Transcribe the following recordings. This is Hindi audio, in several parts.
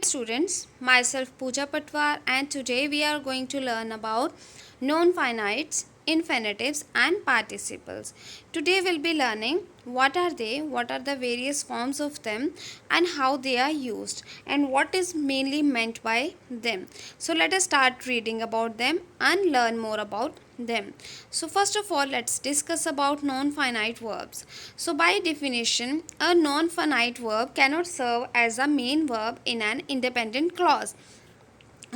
Students, myself Pooja Patwar, and today we are going to learn about known finites, infinitives and participles. Today we'll be learning what are they, what are the various forms of them and how they are used and what is mainly meant by them. So let us start reading about them and learn more about them. So first of all, let's discuss about non-finite verbs. So by definition, a non-finite verb cannot serve as a main verb in an independent clause.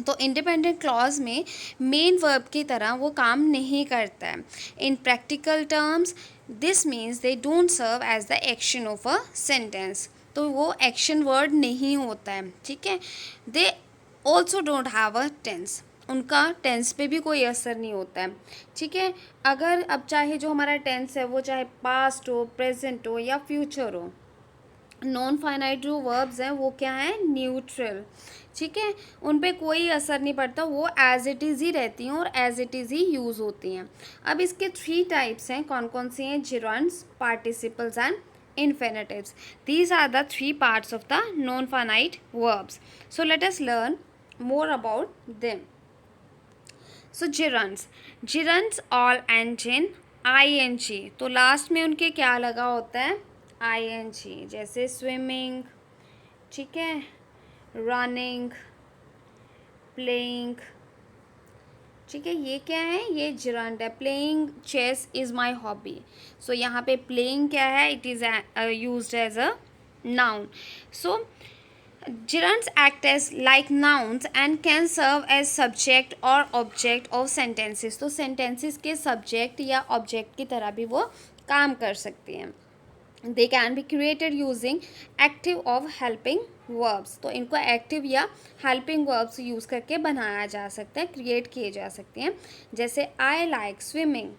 तो इंडिपेंडेंट क्लॉज में मेन वर्ब की तरह वो काम नहीं करता है. In practical terms this means they don't serve as the action of a sentence. तो वो एक्शन वर्ड नहीं होता है. ठीक है. They also don't have a tense. उनका टेंस पे भी कोई असर नहीं होता है. ठीक है. अगर अब चाहे जो हमारा टेंस है वो चाहे पास्ट हो, प्रेजेंट हो या फ्यूचर हो, नॉन फाइनाइट जो वर्ब्स हैं वो क्या हैं, न्यूट्रल. ठीक है. उन पे कोई असर नहीं पड़ता, वो एज इट इज़ ही रहती हैं और एज इट इज़ ही यूज़ होती हैं. अब इसके 3 टाइप्स हैं. कौन कौन सी हैं? Gerunds, participles and infinitives. These are the 3 parts of the non-finite verbs. So let us learn more about them. So gerunds. Gerunds all end in ing. तो लास्ट में उनके क्या लगा होता है? ing. जैसे स्विमिंग, ठीक है, रनिंग, प्लेइंग. ठीक है. ये क्या है? ये जिरंड है. Playing chess is my hobby. So यहाँ पे प्लेइंग क्या है? It is used as a noun. So gerunds act as like nouns and can serve as subject or object of sentences. तो sentences के subject या object की तरह भी वो काम कर सकती हैं. They can be created using active of helping verbs. तो इनको active या helping verbs यूज़ करके बनाया जा सकता है, create किए जा सकते हैं. जैसे I like swimming.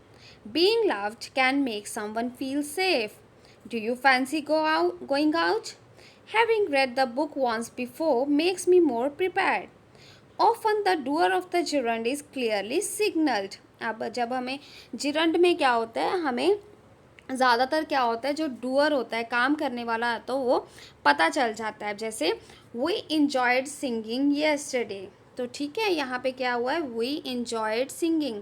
Being loved can make someone feel safe. Do you fancy going out? Having read the book once before makes me more prepared. Often the doer of the gerund is clearly signaled. अब जब हमें gerund में क्या होता है, हमें ज़्यादातर क्या होता है, जो डूअर होता है, काम करने वाला है, तो वो पता चल जाता है. जैसे वी इंजॉयड सिंगिंग येस्टरडे. तो ठीक है, यहाँ पे क्या हुआ है? We enjoyed singing.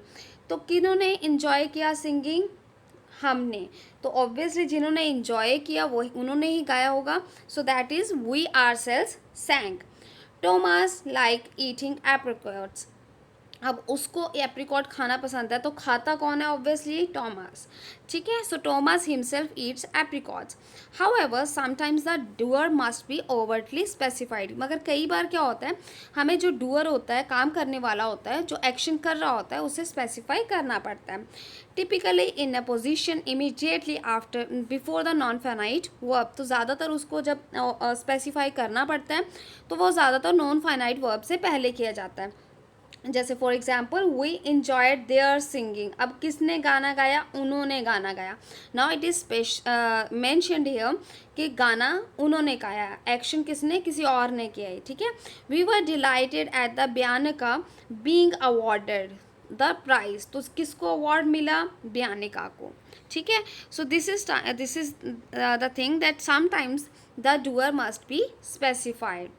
तो किन्होंने इंजॉय किया सिंगिंग? हमने. तो ऑब्वियसली जिन्होंने इंजॉय किया वो उन्होंने ही गाया होगा. So that is we are cells sang. Tomas like eating apricots. अब उसको एप्रिकॉट खाना पसंद है, तो खाता कौन है? Obviously Thomas. ठीक है. So Thomas himself eats apricots. However sometimes the doer must be overtly specified. मगर कई बार क्या होता है, हमें जो डूअर होता है, काम करने वाला होता है, जो एक्शन कर रहा होता है, उसे स्पेसिफाई करना पड़ता है. Typically in a position immediately after before the non finite verb. तो ज़्यादातर उसको जब स्पेसिफाई करना पड़ता है तो वो ज़्यादातर नॉन फाइनाइट वर्ब से पहले किया जाता है. जैसे for example we enjoyed their singing. अब किसने गाना गाया? उन्होंने गाना गाया. Now it is mentioned here कि गाना उन्होंने गाया, एक्शन किसने? किसी और ने किया है. ठीक है. We were delighted at the Bianca being awarded the prize. तो किसको अवार्ड मिला? ब्यानिका को. ठीक है. So this is the thing that sometimes the doer must be specified.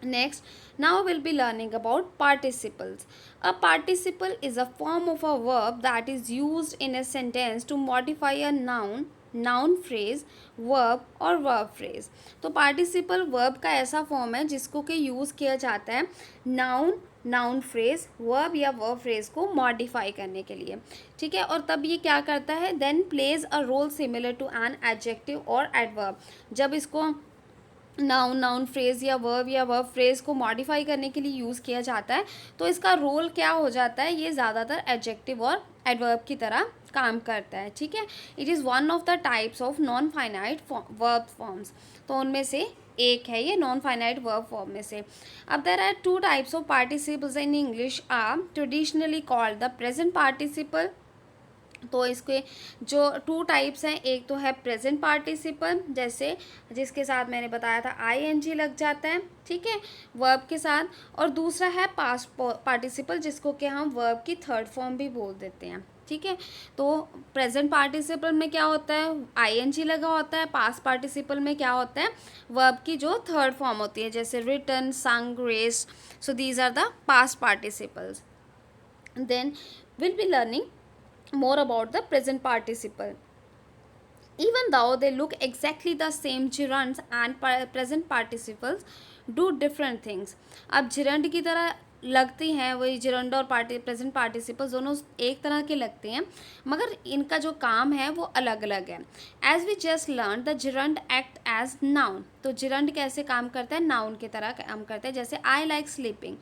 Next, now we'll be learning about participles. A participle is a form of a verb that is used in a sentence to modify a noun, noun phrase, verb और verb phrase. तो participle verb का ऐसा फॉर्म है जिसको कि यूज़ किया जाता है noun, noun phrase, verb या verb phrase को modify करने के लिए. ठीक है. और तब ये क्या करता है? Then plays a role similar to an adjective और adverb. जब इसको नाउन फ्रेज़ या वर्ब फ्रेज़ को मॉडिफाई करने के लिए यूज़ किया जाता है, तो इसका रोल क्या हो जाता है? ये ज़्यादातर एडजेक्टिव और एडवर्ब की तरह काम करता है. ठीक है. It is one of the types of non finite verb forms. तो उनमें से एक है ये नॉन फाइनाइट वर्ब फॉर्म में से. अब there are 2 types of participles in English are traditionally called the present participle. तो इसके जो 2 टाइप्स हैं, एक तो है प्रेजेंट पार्टिसिपल, जैसे जिसके साथ मैंने बताया था आईएनजी लग जाता है. ठीक है, वर्ब के साथ. और दूसरा है पास्ट पार्टिसिपल, जिसको कि हम वर्ब की थर्ड फॉर्म भी बोल देते हैं. ठीक है। तो प्रेजेंट पार्टिसिपल में क्या होता है, आईएनजी लगा होता है। पास्ट पार्टिसिपल में क्या होता है, वर्ब की जो थर्ड फॉर्म होती है, जैसे written, sung, race. So these are the past participles. Then will be learning more about the present participle. Even though they look exactly the same, gerunds and present participles do different things. अब gerund की तरह लगती हैं, वही gerund और present participles दोनों एक तरह के लगते हैं, मगर इनका जो काम है वो अलग अलग है. As we just learned, the gerund act as noun. तो gerund कैसे काम करता है, noun की तरह काम करता है. जैसे I like sleeping.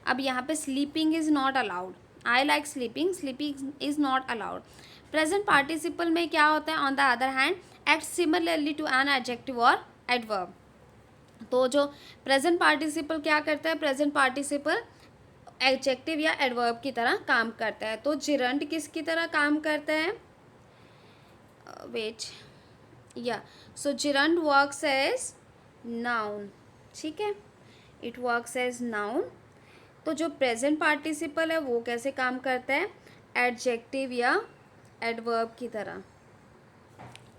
अब यहाँ पे sleeping is not allowed. I like sleeping, sleeping is not allowed. Present participle में क्या होता है, on the other hand act similarly to an adjective और एडवर्ब. तो जो प्रेजेंट पार्टिसिपल क्या करता है, प्रेजेंट पार्टिसिपल एडजेक्टिव या एडवर्ब की तरह काम करता है. तो जिरंड किसकी तरह काम करता है, वेट या, सो जिरंड वर्क्स एज नाउन. ठीक है, इट वर्क्स एज नाउन. तो जो प्रेजेंट पार्टिसिपल है वो कैसे काम करता है, एडजेक्टिव या एडवर्ब की तरह.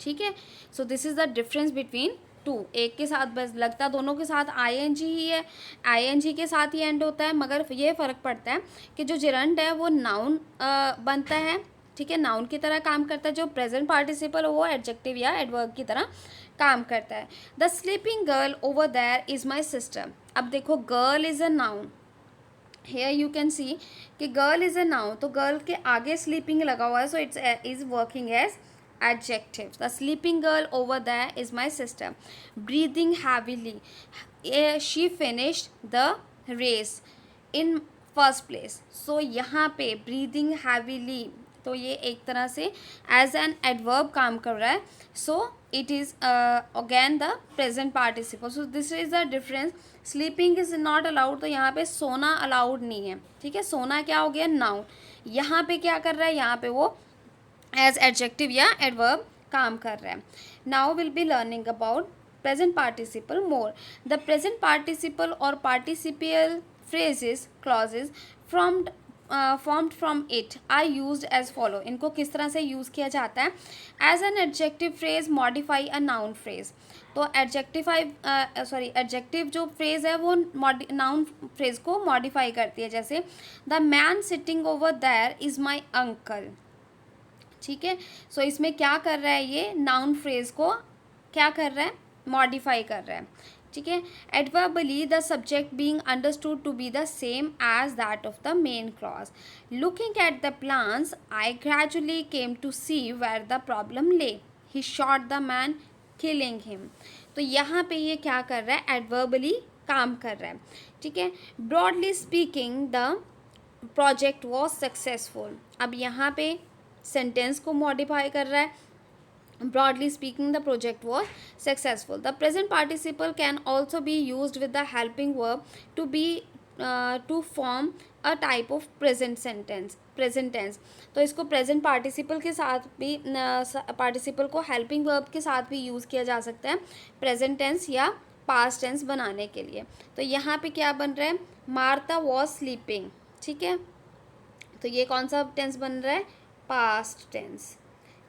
ठीक है. So this is the difference between two. एक के साथ बस लगता दोनों के साथ आईएनजी ही है, आईएनजी के साथ ही एंड होता है, मगर ये फ़र्क पड़ता है कि जो जिरंड है वो नाउन बनता है. ठीक है, नाउन की तरह काम करता है. जो प्रेजेंट पार्टिसिपल वो एडजेक्टिव या एडवर्ब की तरह काम करता है. The sleeping girl over there is my sister. अब देखो, girl is a noun. Here you can see कि गर्ल इज़ अ नाउन, तो गर्ल के आगे स्लीपिंग लगा हुआ है, so it's is working as adjective. The sleeping girl over there is my sister. Breathing heavily, she finished the race in first place. So यहाँ पे breathing heavily, तो ये एक तरह से एज एन एडवर्ब काम कर रहा है. So it is again the present participle. So this is the difference. Sleeping is not allowed, तो यहाँ पे सोना अलाउड नहीं है. ठीक है, सोना क्या हो गया, नाउन. यहाँ पे क्या कर रहा है, यहाँ पे वो एज एडजेक्टिव या एडवर्ब काम कर रहा है. Now will be learning about present participle more. The present participle और पार्टिसिपियल phrases, clauses formed from it are used as follow. इनको किस तरह से यूज़ किया जाता है, as an adjective phrase modify a noun phrase. तो एडजेक्टिव जो फ्रेज है वो नाउन फ्रेज को मॉडिफाई करती है. जैसे the man sitting over there is my uncle. ठीक है, सो इसमें क्या कर रहा है, ये नाउन फ्रेज को क्या कर रहा है, मॉडिफाई कर रहा है. ठीक है, adverbially the subject being understood to be the same as that of the main clause. Looking at the plans I gradually came to see where the problem lay. He shot the man killing him. तो यहाँ पे ये क्या कर रहा है, एडवर्बली काम कर रहा है. ठीक है, broadly speaking the project was successful. अब यहाँ पे सेंटेंस को मॉडिफाई कर रहा है. Broadly speaking the project was successful. The present participle can also be used with the helping verb to form a type of present sentence, present tense. तो इसको प्रेजेंट पार्टिसिपल के साथ भी, पार्टिसिपल को हेल्पिंग वर्ब के साथ भी यूज़ किया जा सकता है प्रेजेंट टेंस या पास्ट टेंस बनाने के लिए. तो यहाँ पे क्या बन रहा है, मार्था वॉज स्लीपिंग. ठीक है, तो ये कौन सा टेंस बन रहा है, पास्ट टेंस.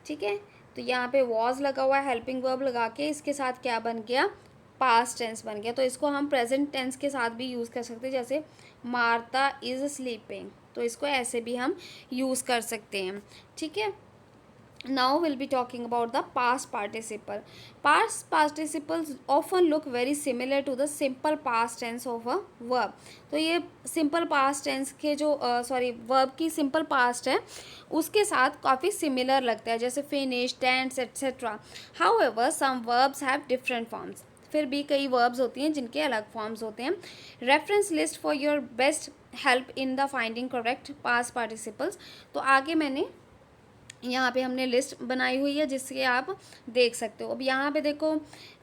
ठीक है, तो यहाँ पे वॉज लगा हुआ है, हेल्पिंग वर्ब लगा के इसके साथ क्या बन गया, पास्ट टेंस बन गया. तो इसको हम प्रेजेंट टेंस के साथ भी यूज़ कर सकते हैं. जैसे मार्था इज़ स्लीपिंग, तो इसको ऐसे भी हम यूज़ कर सकते हैं. ठीक है, now we'll be talking about the past participle. Past participles often look very similar to the simple past tense of a verb. तो ये simple past tense के जो verb की simple past है उसके साथ काफ़ी similar लगता है, जैसे finish, tense, etc. However, some verbs have different forms. फिर भी कई verbs होती हैं जिनके अलग forms होते हैं. Reference list for your best help in the finding correct past participles. तो आगे मैंने यहाँ पे हमने लिस्ट बनाई हुई है जिससे आप देख सकते हो. अब यहाँ पे देखो,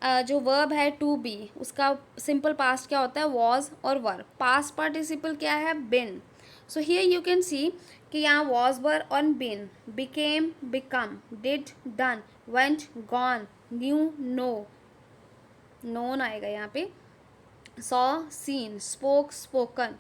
जो वर्ब है टू बी, उसका सिंपल पास्ट क्या होता है, वॉज और वर. पास्ट पार्टिसिपल क्या है, been. So here you can see कि यहाँ वॉज, वर और been. Became, become, did, done, went, gone, knew, know, known आएगा यहाँ पे. Saw, seen, spoke, spoken,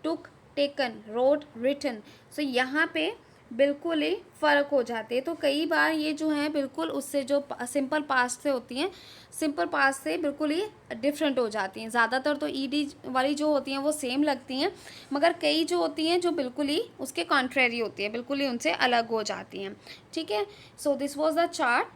took, taken, wrote, written. So यहाँ पे बिल्कुल ही फ़र्क हो जाते हैं। तो कई बार ये जो है बिल्कुल उससे जो सिंपल पास्ट से होती हैं, सिंपल पास्ट से बिल्कुल ही डिफरेंट हो जाती हैं। ज़्यादातर तो ईडी वाली जो होती हैं वो सेम लगती हैं, मगर कई जो होती हैं जो बिल्कुल ही उसके कॉन्ट्रेरी होती है, बिल्कुल ही उनसे अलग हो जाती हैं। ठीक है, so this was the chart.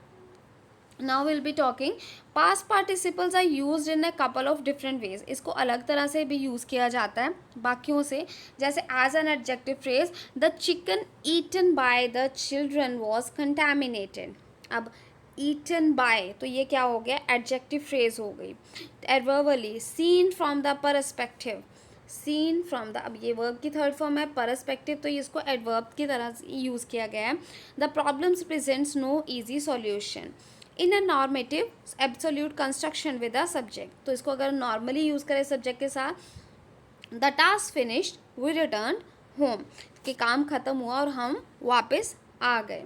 Now will be talking past participles are use in a couple of different ways. इसको अलग तरह से भी यूज़ किया जाता है बाकियों से. जैसे as an adjective phrase, the chicken eaten by the children was contaminated. अब ईटन बाय तो ये क्या हो गया, एडजेक्टिव फ्रेज हो गई. Adverbially, seen from the perspective, seen from the, अब ये वर्ब की थर्ड फॉर्म है परस्पेक्टिव, तो इसको एडवर्ब की तरह यूज़ किया गया है. The problems presents no easy solution in a normative absolute construction with a subject. तो इसको अगर नॉर्मली यूज़ करें सब्जेक्ट के साथ, the task finished we return home, कि काम खत्म हुआ और हम वापस आ गए.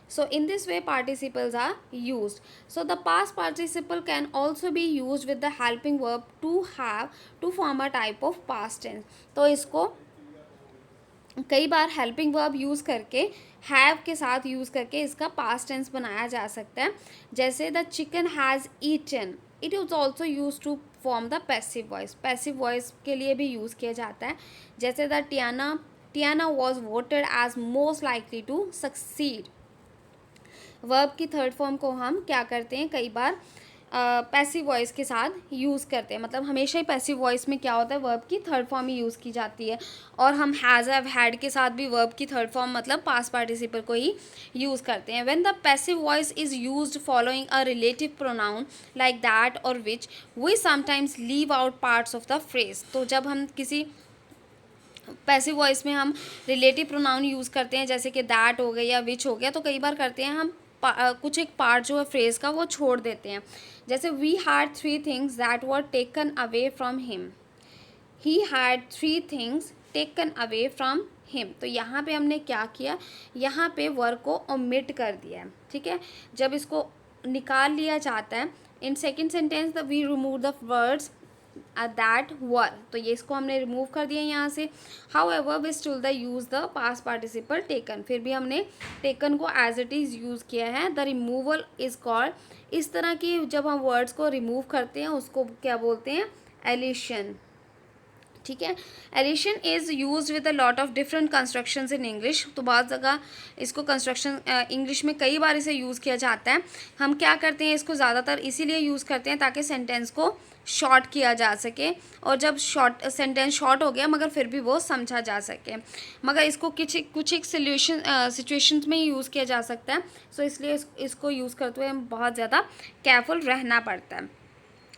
So in this way participles are used. So the past participle can also be used with the helping verb to have to form a type of past tense. तो इसको कई बार हेल्पिंग वर्ब यूज़ करके, हैव के साथ यूज़ करके इसका पास्ट टेंस बनाया जा सकता है. जैसे the chicken has eaten, it is also use to form the passive voice. Passive voice के लिए भी यूज़ किया जाता है. जैसे the Tiana was voted as most likely to succeed. Verb की थर्ड फॉर्म को हम क्या करते हैं, कई बार पैसिव वॉइस के साथ यूज़ करते हैं. मतलब हमेशा ही पैसिव वॉइस में क्या होता है, वर्ब की थर्ड फॉर्म ही यूज़ की जाती है. और हम हैज़, हैव, हैड के साथ भी वर्ब की थर्ड फॉर्म मतलब पास्ट पार्टिसिपल को ही यूज़ करते हैं. When the passive voice is used following a relative pronoun like that और which, we sometimes leave out parts of the phrase. तो जब हम किसी पैसिव वॉइस में हम रिलेटिव प्रोनाउन यूज़ करते हैं, जैसे कि दैट हो गया या विच हो गया, तो कई बार करते हैं हम कुछ एक पार्ट जो है फ्रेज़ का वो छोड़ देते हैं. जैसे we had 3 things that were taken away from him, he had 3 things taken away from him. तो यहाँ पे हमने क्या किया, यहाँ पे वर्ड को ओमिट कर दिया है. ठीक है, जब इसको निकाल लिया जाता है in second sentence, the we remove the words that were, तो ये इसको हमने रिमूव कर दिया यहाँ से. However we still the use the past participle taken, फिर भी हमने टेकन को एज इट इज़ यूज़ किया है. द रिमूवल इज़ कॉल्ड, इस तरह की जब हम वर्ड्स को रिमूव करते हैं उसको क्या बोलते हैं, एलिशन. ठीक है, elision is use with a lot of different constructions in English. तो बहुत जगह इसको कंस्ट्रक्शन इंग्लिश में कई बार इसे यूज़ किया जाता है. हम क्या करते हैं, इसको ज़्यादातर इसीलिए यूज़ करते हैं ताकि सेंटेंस को शॉर्ट किया जा सके. और जब शॉर्ट सेंटेंस शॉर्ट हो गया मगर फिर भी वो समझा जा सके, मगर इसको कुछ एक सिचुएशंस में यूज़ किया जा सकता है. सो इसलिए इसको यूज़ करते हुए हम बहुत ज़्यादा केयरफुल रहना पड़ता है.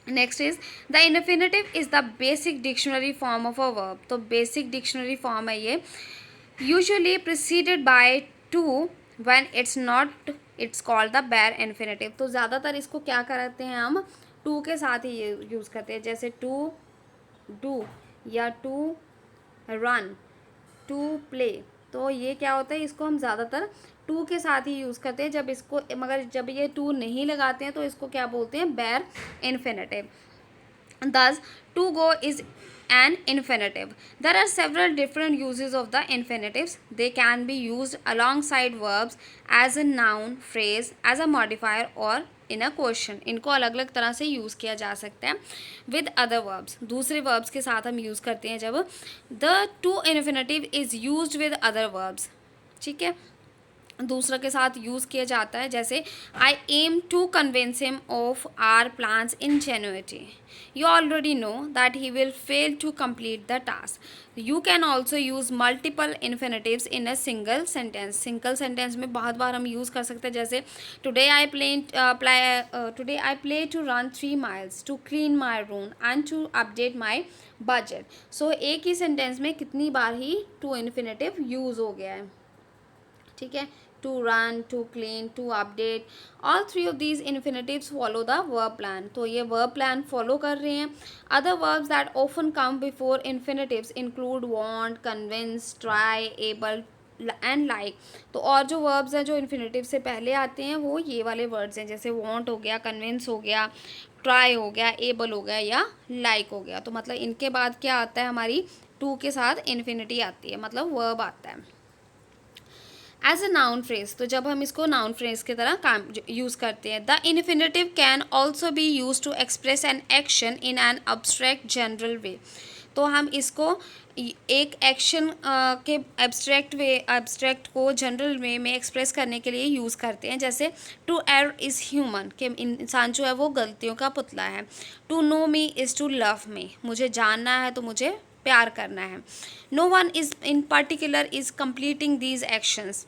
Next is the infinitive is the basic dictionary form of a verb. तो बेसिक डिक्शनरी फॉर्म है ये. Usually preceded by to, when it's not it's called the bare infinitive. तो ज़्यादातर इसको क्या करते हैं, हम टू के साथ ही यूज़ करते हैं. जैसे टू डू या टू रन, टू प्ले. तो ये क्या होता है, इसको हम ज़्यादातर टू के साथ ही यूज़ करते हैं. जब इसको, मगर जब ये टू नहीं लगाते हैं तो इसको क्या बोलते हैं, bare infinitive. Thus, to go is an infinitive. There are several different uses of the infinitives. They can be used alongside verbs as a noun, phrase, as a modifier or in a question. इनको अलग अलग तरह से यूज़ किया जा सकता है. With other verbs, दूसरे verbs के साथ हम यूज़ करते हैं जब the to infinitive is used with other verbs. ठीक है, दूसरा के साथ यूज़ किया जाता है. जैसे I am to convince him of our plans in genuinity. You already know that he will fail to complete the task. You can also use multiple infinitives in a single sentence. Single sentence में बहुत बार हम यूज़ कर सकते हैं. जैसे today I play to run 3 miles, to clean my room and to update my budget. So एक ही सेंटेंस में कितनी बार ही टू इन्फिनेटिव यूज़ हो गया है. ठीक है, to run, to clean, to update, all 3 of these infinitives follow the verb plan. तो ये verb plan follow कर रहे हैं. Other verbs that often come before infinitives include want, convince, try, able and like. तो और जो verbs हैं जो infinitive से पहले आते हैं वो ये वाले words हैं. जैसे want हो गया, convince हो गया, try हो गया, able हो गया या like हो गया. तो मतलब इनके बाद क्या आता है, हमारी to के साथ infinity आती है, मतलब verb आता है. एज अ नाउन फ्रेज, तो जब हम इसको नाउन फ्रेज की तरह काम यूज़ करते हैं, the infinitive can also be use to express an action in an abstract general way. तो हम इसको एक एक्शन के एब्स्ट्रैक्ट को जनरल वे में एक्सप्रेस करने के लिए यूज़ करते हैं। जैसे टू एयर इज़ ह्यूमन, कि इंसान जो है वो गलतियों का पुतला है। To know me is to love me, मुझे जानना है तो मुझे प्यार करना है। No one is in particular is completing these actions,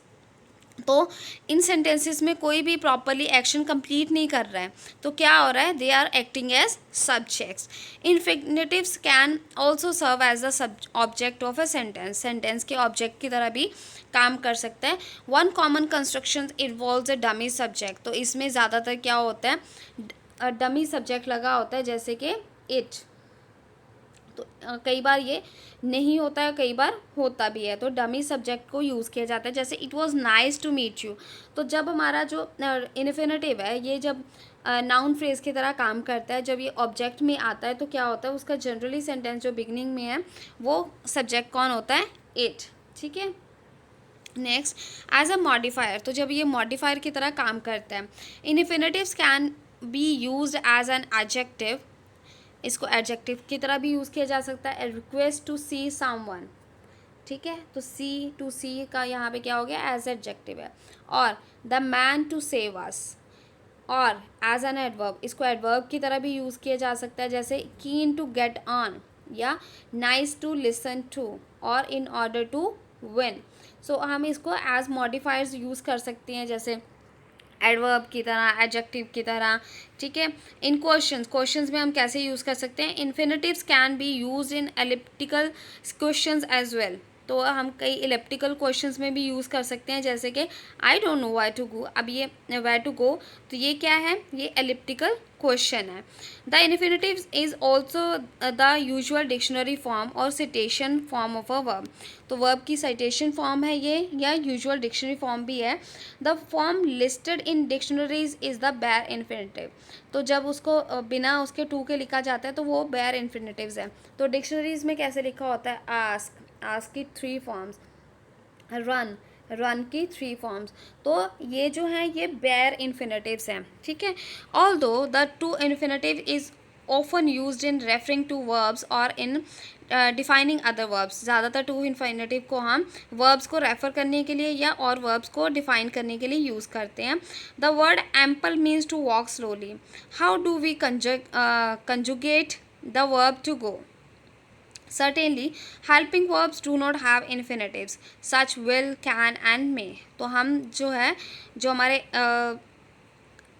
तो इन सेंटेंसेस में कोई भी प्रॉपरली एक्शन कंप्लीट नहीं कर रहा है, तो क्या हो रहा है, they are acting as subjects. Infinitives can also serve as the object of a sentence, sentence के ऑब्जेक्ट की तरह भी काम कर सकता है। One common construction involves a dummy subject, तो इसमें ज़्यादातर क्या होता है, डमी सब्जेक्ट लगा होता है, जैसे कि इट। तो कई बार ये नहीं होता है, कई बार होता भी है, तो डमी सब्जेक्ट को यूज़ किया जाता है। जैसे it was nice to meet you, तो जब हमारा जो इन्फिनेटिव है ये जब नाउन फ्रेज की तरह काम करता है, जब ये ऑब्जेक्ट में आता है तो क्या होता है, उसका जनरली सेंटेंस जो बिगनिंग में है वो सब्जेक्ट कौन होता है, इट। ठीक है, नेक्स्ट, एज अ मॉडिफायर, तो जब ये मॉडिफायर की तरह काम करता है। Infinitives can be used as an adjective, इसको एडजेक्टिव की तरह भी यूज़ किया जा सकता है। रिक्वेस्ट टू सी समवन, ठीक है, तो सी टू सी का यहाँ पे क्या हो गया, एज एडजेक्टिव है। और the man to save us, और एज एन एडवर्ब, इसको एडवर्ब की तरह भी यूज़ किया जा सकता है। जैसे कीन टू गेट ऑन, या नाइस टू लिसन टू, और इन ऑर्डर टू विन। सो हम इसको एज मॉडिफायर्स यूज़ कर सकते हैं, जैसे एडवर्ब की तरह, एडजेक्टिव की तरह। ठीक है, इन क्वेश्चंस में हम कैसे यूज़ कर सकते हैं, infinitives can be use in elliptical questions as well, तो हम कई इलेप्टिकल क्वेश्चंस में भी यूज़ कर सकते हैं। जैसे कि I don't know why to go, अब ये वाई टू गो, तो ये क्या है, ये एलिप्टिकल क्वेश्चन है। The infinitive is also the usual dictionary form और citation form of a verb, तो वर्ब की साइटेशन फॉर्म है ये, या यूजुअल डिक्शनरी फॉर्म भी है। The form listed in dictionaries is the bare infinitive, तो जब उसको बिना उसके टू के लिखा जाता है तो वो बेयर इन्फिनेटिव्स है। तो डिक्शनरीज में कैसे लिखा होता है, आस्क की 3 फॉर्म्स, रन की 3 फॉर्म्स, तो ये जो है ये बेयर इन्फिनेटिव्स हैं। ठीक है, although the to infinitive is often used in referring to verbs और इन डिफाइनिंग अदर वर्ब्स, ज़्यादातर टू इन्फिनेटिव को हम वर्ब्स को रेफ़र करने के लिए या और वर्ब्स को डिफाइन करने के लिए यूज़ करते हैं। The word amble means to walk slowly, how do we conjugate the verb to go, certainly helping verbs do not have infinitives such will, can and may, तो हम जो है, जो हमारे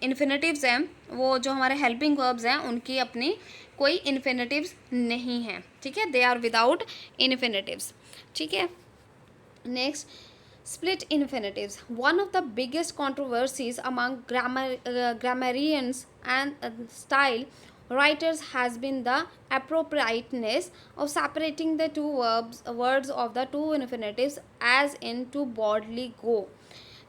इन्फिनेटिव्स हैं, वो जो हमारे हेल्पिंग वर्ब्स हैं उनकी अपनी कोई इन्फिनेटिव्स नहीं है। ठीक है, दे आर विदाउट इन्फिनेटिव्स। ठीक है, next, split infinitives, one of the biggest controversies among grammarians and style writers has been the appropriateness of separating the two words of the two infinitives as in to boldly go।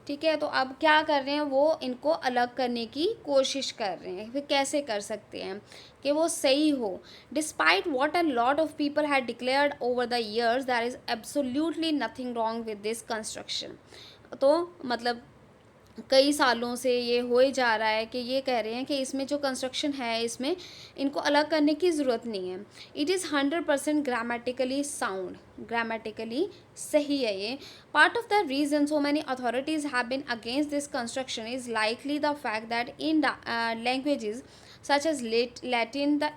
ठीक है, तो अब क्या कर रहे हैं, वो इनको अलग करने की कोशिश कर रहे हैं। फिर कैसे कर सकते हैं कि वो सही हो, despite what a lot of people had declared over the years there is absolutely nothing wrong with this construction. तो मतलब कई सालों से ये हो ही जा रहा है कि ये कह रहे हैं कि इसमें जो कंस्ट्रक्शन है इसमें इनको अलग करने की ज़रूरत नहीं है। It is 100% grammatically sound, grammatically सही है ये। Part of the reason so many authorities have been against this construction is likely the fact that in languages such as Latin the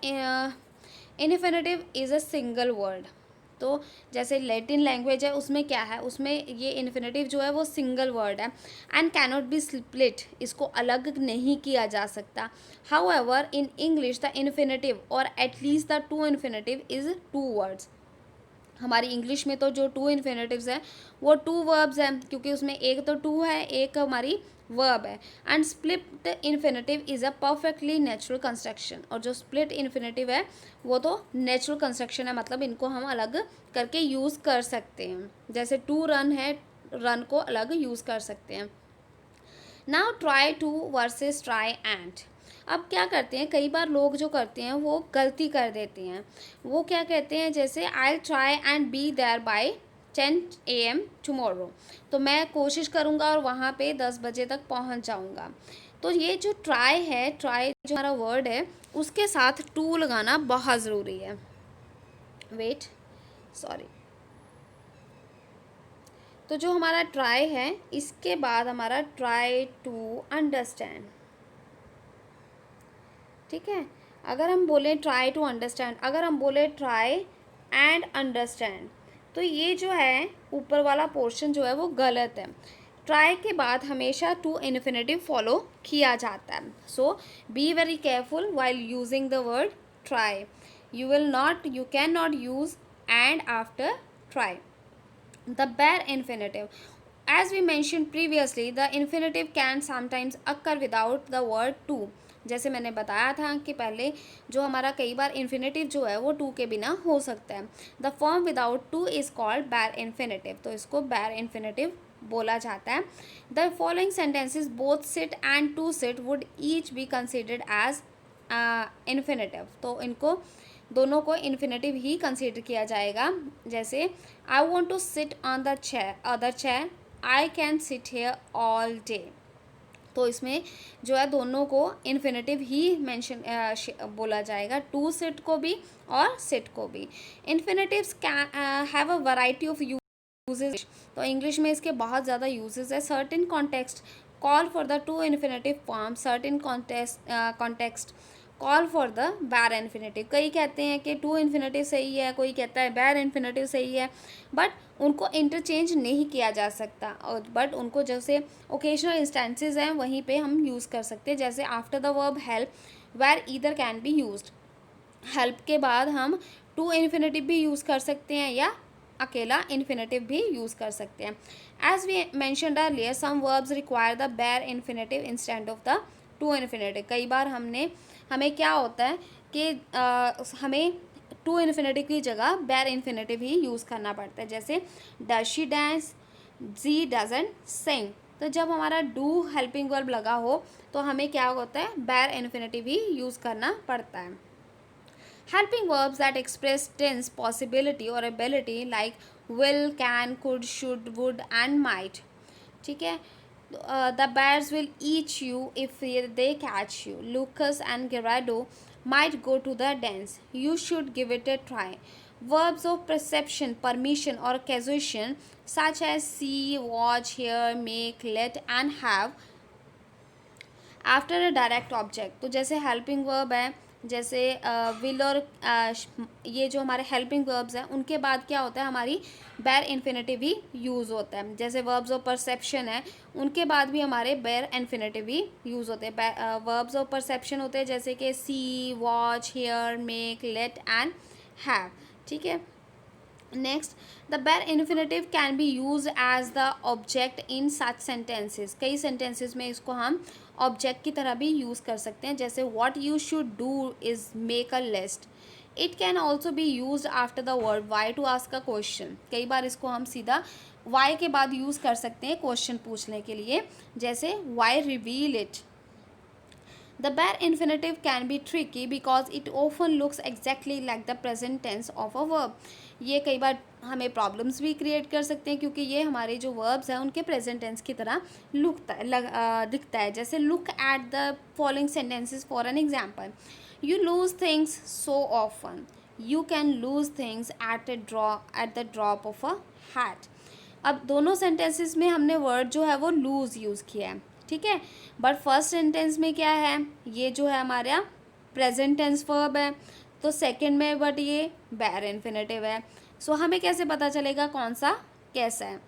infinitive is a single word. तो जैसे लैटिन लैंग्वेज है उसमें क्या है, उसमें ये इन्फिनेटिव जो है वो सिंगल वर्ड है एंड कैनॉट बी स्प्लिट, इसको अलग नहीं किया जा सकता। However in English the infinitive और at least the to infinitive is 2 words. हमारी इंग्लिश में तो जो 2 इन्फिनेटिव्स हैं वो 2 वर्ब्स हैं, क्योंकि उसमें एक तो 2 है, एक हमारी वर्ब है। And split infinitive is a perfectly natural construction, और जो स्प्लिट इन्फिनेटिव है वो तो नेचुरल कंस्ट्रक्शन है, मतलब इनको हम अलग करके यूज़ कर सकते हैं। जैसे टू रन है, रन को अलग यूज़ कर सकते हैं। Now try to versus try and, अब क्या करते हैं, कई बार लोग जो करते हैं वो गलती कर देते हैं। वो क्या कहते हैं, जैसे I try and be there by 10 AM tomorrow. तो मैं कोशिश करूँगा और वहाँ पे 10 बजे तक पहुँच जाऊँगा। तो ये जो ट्राई है, ट्राई जो हमारा वर्ड है उसके साथ टू लगाना बहुत ज़रूरी है। Wait, sorry. तो जो हमारा ट्राई है इसके बाद हमारा ट्राई टू अंडरस्टैंड, ठीक है। अगर हम बोले ट्राई टू अंडरस्टैंड, अगर हम बोले ट्राई एंड अंडरस्टैंड, तो ये जो है ऊपर वाला पोर्शन जो है वो गलत है। ट्राई के बाद हमेशा टू इन्फिनेटिव फॉलो किया जाता है। So be very careful while using the word try. You can not use and after try. The bare infinitive. As we mentioned previously, the infinitive can sometimes occur without the word to. जैसे मैंने बताया था कि पहले जो हमारा कई बार इन्फिनेटिव जो है वो टू के बिना हो सकता है। The form without to is called bare infinitive, तो इसको बैर इन्फिनेटिव बोला जाता है। The following sentences both sit and to sit would each be considered as infinitive, तो इनको दोनों को इन्फिनेटिव ही कंसिडर किया जाएगा। जैसे I want to sit on the chair, other chair, I can sit here all day. तो इसमें जो है दोनों को इन्फिनेटिव ही मेंशन बोला जाएगा, टू सिट को भी और सिट को भी। Infinitives can have a variety of usages, तो इंग्लिश में इसके बहुत ज़्यादा यूजेस है। Certain context call for the to infinitive form, certain context call for the bare infinitive. कई कहते हैं कि टू इन्फिनेटिव सही है, कोई कहता है बैर इन्फिनेटिव सही है, बट उनको इंटरचेंज नहीं किया जा सकता। और बट उनको जैसे ओकेजनल इंस्टेंसेस हैं वहीं पे हम यूज़ कर सकते हैं। जैसे after the verb help where either can be used, help के बाद हम टू इन्फिनेटिव भी यूज़ कर सकते हैं या अकेला इन्फिनेटिव भी यूज़ कर सकते हैं। As we mentioned earlier, some verbs require the bare infinitive instead of the to infinitive. कई बार हमें क्या होता है कि हमें टू इन्फिनेटिव की जगह बैर इन्फिनेटिव ही यूज़ करना पड़ता है। जैसे does she dance, she doesn't sing. तो जब हमारा डू हेल्पिंग वर्ब लगा हो तो हमें क्या होता है, बैर इन्फिनेटिव ही यूज़ करना पड़ता है। Helping verbs that express tense, possibility or ability like will, can, could, should, would and might, ठीक है। The bears will eat you if they catch you. Lucas and Gerardo might go to the dance. You should give it a try. Verbs of perception, permission or causation such as see, watch, hear, make, let and have after a direct object. तो जैसे हेल्पिंग वर्ब है, जैसे विल और ये जो हमारे हेल्पिंग वर्ब्स हैं उनके बाद क्या होता है, हमारी बैर इन्फिनेटिव ही यूज़ होता है। जैसे वर्ब्स ऑफ परसेप्शन है उनके बाद भी हमारे बैर इन्फिनेटिव ही यूज़ होते हैं। वर्ब्स ऑफ परसेप्शन होते हैं जैसे कि see, watch, hear, make, let and have, ठीक है। Next, the bare infinitive can be use as the object in such sentences. कई सेंटेंसेस में इसको हम ऑब्जेक्ट की तरह भी यूज़ कर सकते हैं। जैसे what you should do is make a list. It can also be use after the word why to ask a question. कई बार इसको हम सीधा वाई के बाद यूज़ कर सकते हैं क्वेश्चन पूछने के लिए, जैसे why reveal it. The bare infinitive can be tricky because it often looks exactly like the present tense of a verb. ये कई बार हमें प्रॉब्लम्स भी क्रिएट कर सकते हैं क्योंकि ये हमारे जो वर्ब्स हैं उनके प्रेजेंट टेंस की तरह दिखता है। जैसे look at the following sentences for an example. You lose things so often, you can lose things at the drop of a hat. अब दोनों सेंटेंसेस में हमने वर्ड जो है वो लूज यूज़ किया है, ठीक है। बट फर्स्ट सेंटेंस में क्या है, ये जो है हमारा प्रेजेंट टेंस वर्ब है, तो सेकंड में बट ये बैर इन्फिनेटिव है। सो हमें कैसे पता चलेगा कौन सा कैसा है,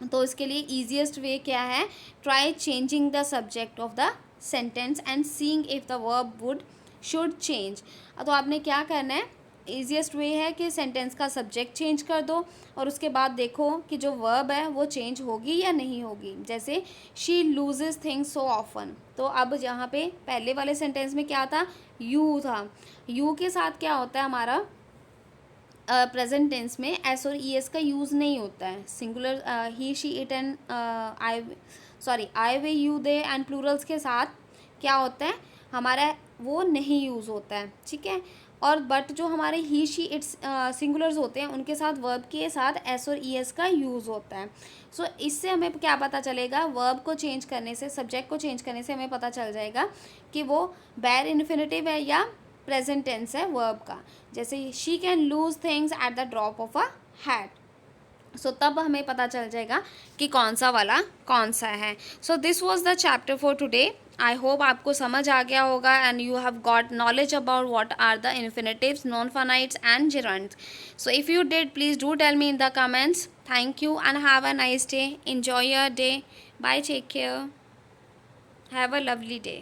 तो इसके लिए ईजीएस्ट वे क्या है, try changing the subject of the sentence and seeing if the verb would should change. तो आपने क्या करना है, ईजीएस्ट वे है कि सेंटेंस का सब्जेक्ट चेंज कर दो और उसके बाद देखो कि जो वर्ब है वो चेंज होगी या नहीं होगी। जैसे she loses things so often, तो अब यहाँ पे पहले वाले सेंटेंस में क्या था, यू था। यू के साथ क्या होता है हमारा प्रेजेंट टेंस में एस और ई एस का यूज़ नहीं होता है। Singular he, she, it and I, way, you, they and Plurals के साथ क्या होता है हमारा वो नहीं यूज़ होता है, ठीक है। और बट जो हमारे ही शी इट्स सिंगुलर्स होते हैं उनके साथ वर्ब के साथ एस और ई एस का यूज़ होता है। सो इससे हमें क्या पता चलेगा, वर्ब को चेंज करने से, सब्जेक्ट को चेंज करने से हमें पता चल जाएगा कि वो बैर इन्फिनेटिव है या प्रेजेंट टेंस है वर्ब का। जैसे she can lose things at the drop of a hat, so तब हमें पता चल जाएगा कि कौन सा वाला कौन सा है। So this was the chapter for today. I hope आपको समझ आ गया होगा and you have got knowledge about what are the infinitives, non finites and gerunds. So if you did, please do tell me in the comments. Thank you and have a nice day. Enjoy your day. Bye, take care. Have a lovely day.